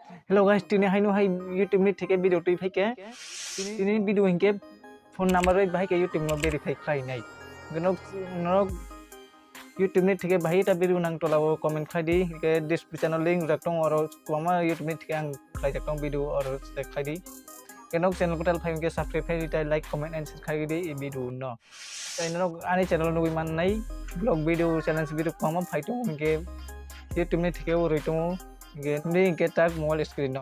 Hello guys, tini hai no hai YouTube ni theke video tui phai ke. Tini video hinke phone number bai bahai ke YouTube no verify khai nai. No YouTube ni theke bahai ta video nang tola comment khai di ke description no link jak tong oro kwama YouTube ni theke ang khai jak tong video oro check khai di. Ke no channel ko tal phai ke subscribe khai di like comment and share khai di video no. Tai no ani channel no man nai vlog video challenge video kwama phai tong ke YouTube ni theke oro tong Ini kita mobile screen no.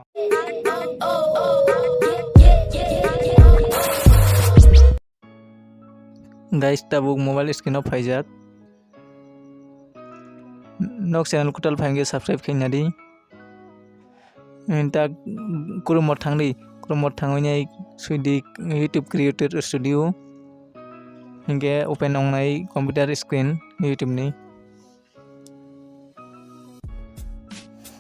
Guys, tabuk mobile screen of Faizat. Nok channel kutal phange subscribe khaina di. Inta kurumot thangni suidi YouTube creator studio. Hinge open 𝗔𝗛𝗓 computer screen YouTube ni.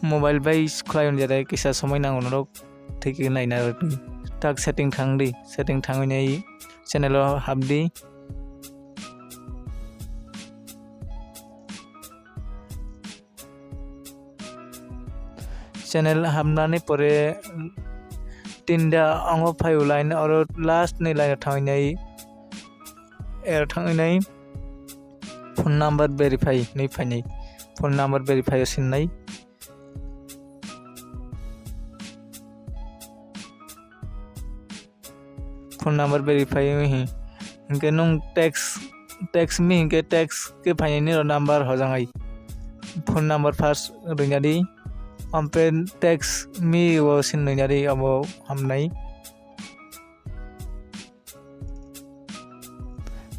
Mobile by client jada kisa samai nango norok thik naina tak setting thangdi setting thangoi channel habdi channel habnani pore tinda ango phai line or last ni line thangai nai phone number verify nei phai phone number verify sin nai phone number verify hi इनके नों tax में इनके tax के final number हो जाएंगे phone number first रिंगाडी हम पे tax में वो सिन रिंगाडी अब हम नहीं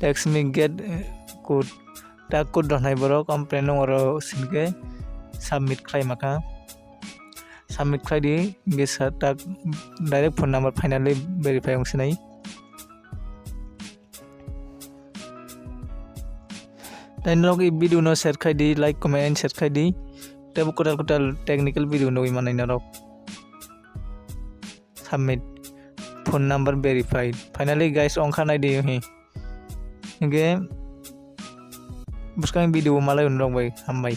टैक्स में gate code tag code dot नहीं बरो कंप्लेन और सिन के सबमिट क्राइ मका सबमिट क्राइ दी इनके साथ tag direct phone number finally verify होंगे नहीं Dan log video no share khai di like comment and share khai di tabu kotal technical video no iman na rok submit phone number verified finally guys on khanai di hi nge buskang video malai unrong bai hambai